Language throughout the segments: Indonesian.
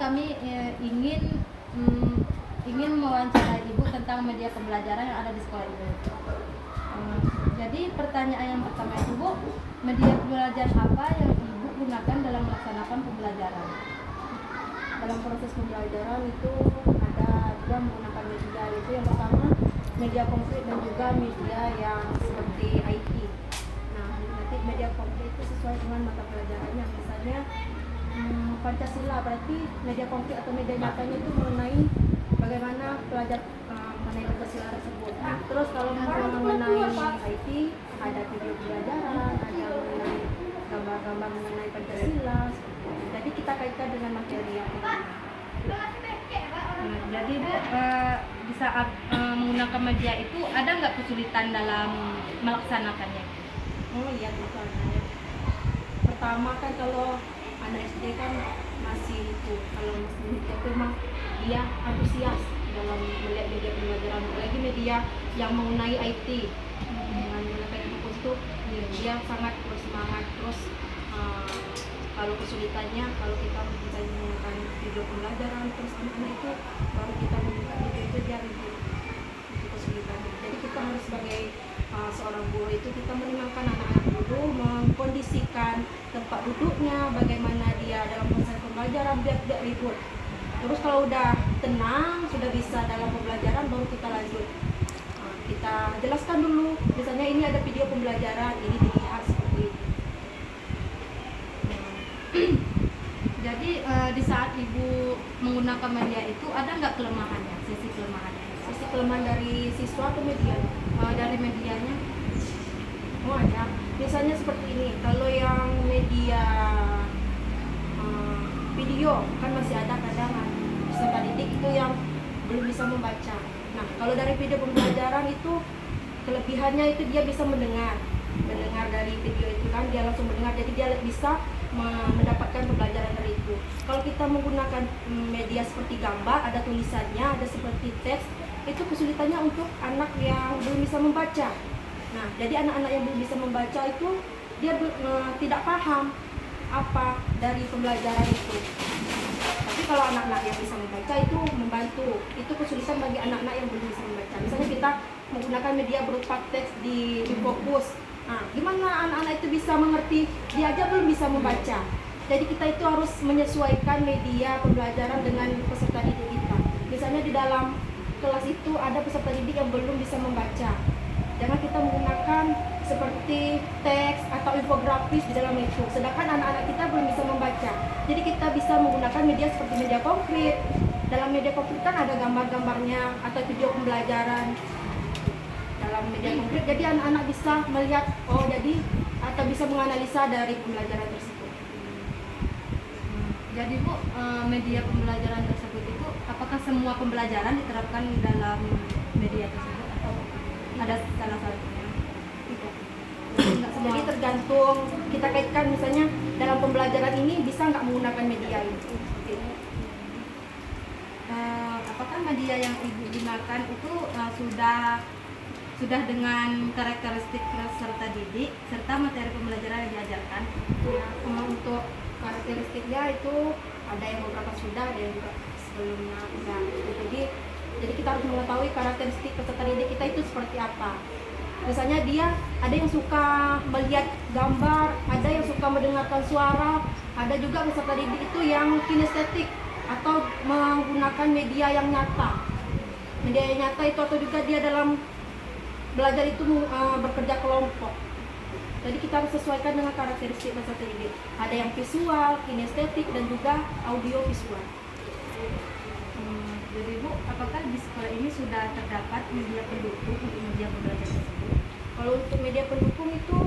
kami ingin mewawancarai Ibu tentang media pembelajaran yang ada di sekolah Ibu. Jadi pertanyaan yang pertama itu, Bu, media pembelajaran apa yang Ibu gunakan dalam melaksanakan pembelajaran? Dalam proses pembelajaran itu ada juga menggunakan media, itu yang pertama media konkret dan juga media yang seperti IT. Nah, nanti media konkret itu sesuai dengan mata pelajarannya, misalnya Pancasila, berarti media konkret atau media nyatanya itu mengenai bagaimana pelajar mengenai Pancasila tersebut. Terus kalau mengenai IT, ada video pembelajaran, ada mengenai gambar-gambar mengenai Pancasila. Jadi kita kaitkan dengan materi yang kita. Jadi Bu, di saat menggunakan media itu ada nggak kesulitan dalam melaksanakannya? Oh iya, betul. Pertama kan kalau anak SD kan masih itu, kalau masih itu memang dia antusias dalam melihat media pembelajaran, apalagi media yang mengenai IT dengan menggunakan kampus itu, dia sangat bersemangat. Terus kalau kesulitannya, kalau kita misalnya menggunakan video pembelajaran, terus anak-anak itu baru kita membuka video itu dia ribut, itu kesulitannya. Jadi kita harus sebagai seorang guru itu kita menenangkan anak-anak dulu, mengkondisikan tempat duduknya, bagaimana dia dalam proses pembelajaran biar tidak ribut. Terus kalau udah tenang, sudah bisa dalam pembelajaran, baru kita lanjut. Kita jelaskan dulu, misalnya ini ada video pembelajaran, ini dilihat seperti ini. Jadi di saat Ibu menggunakan media itu ada nggak kelemahannya, sisi kelemahannya? Sisi kelemahan dari siswa atau media? Dari medianya? Oh ada, misalnya seperti ini, kalau yang media video kan masih ada kadang peserta didik itu yang belum bisa membaca. Nah, kalau dari video pembelajaran itu kelebihannya itu dia bisa mendengar dari video itu kan, dia langsung mendengar, jadi dia bisa mendapatkan pembelajaran dari itu. Kalau kita menggunakan media seperti gambar, ada tulisannya, ada seperti teks, itu kesulitannya untuk anak yang belum bisa membaca. Nah, jadi anak-anak yang belum bisa membaca itu dia tidak paham apa dari pembelajaran itu. Tapi kalau anak-anak yang bisa membaca itu membantu. Itu kesulitan bagi anak-anak yang belum bisa membaca. Misalnya kita menggunakan media berupa teks di fokus. Nah, gimana anak-anak itu bisa mengerti? Dia aja belum bisa membaca. Jadi kita itu harus menyesuaikan media pembelajaran dengan peserta didik kita. Misalnya di dalam kelas itu ada peserta didik yang belum bisa membaca. Jangan kita menggunakan seperti teks atau infografis di dalam itu. Sedangkan anak-anak kita belum bisa membaca. Jadi kita bisa menggunakan media seperti media konkret. Dalam media konkret kan ada gambar-gambarnya atau video pembelajaran. Dalam media konkret, jadi anak-anak bisa melihat, oh jadi, atau bisa menganalisa dari pembelajaran tersebut. Jadi Bu, media pembelajaran tersebut itu apakah semua pembelajaran diterapkan dalam media tersebut atau ada salah satunya? Tidak semua. Jadi tergantung, kita kaitkan misalnya dalam pembelajaran ini bisa nggak menggunakan media ini. Apakah media yang Ibu gunakan itu sudah dengan karakteristik peserta didik serta materi pembelajaran yang diajarkan? Ya, untuk karakteristiknya itu ada yang beberapa sudah, ada yang juga sebelumnya enggak. Jadi kita harus mengetahui karakteristik peserta didik kita itu seperti apa. Misalnya dia ada yang suka melihat gambar, ada yang suka mendengarkan suara, ada juga peserta didik itu yang kinestetik atau menggunakan media yang nyata. Media yang nyata itu atau juga dia dalam belajar itu bekerja kelompok. Jadi kita harus sesuaikan dengan karakteristik peserta didik. Ada yang visual, kinestetik, dan juga audio visual. Jadi Bu, apakah di sekolah ini sudah terdapat media pendukung untuk media pembelajaran tersebut? Kalau untuk media pendukung itu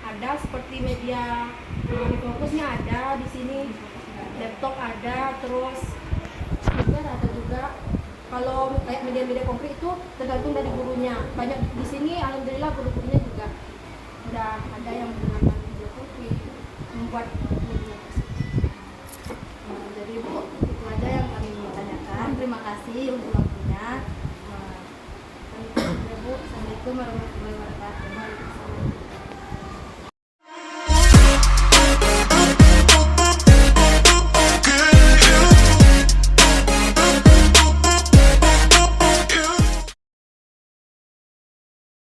ada seperti media di fokusnya ada di sini, laptop ada, terus speaker ada juga. Kalau kayak media-media konkret itu tergantung dari gurunya. Banyak di sini, alhamdulillah guru-gurunya juga udah ada yang menggunakan media konkret, membuat media tersebut. Jadi Bu, itu aja yang kami mau tanyakan. Terima kasih untuk waktunya. Bu, assalamualaikum warahmatullahi wabarakatuh.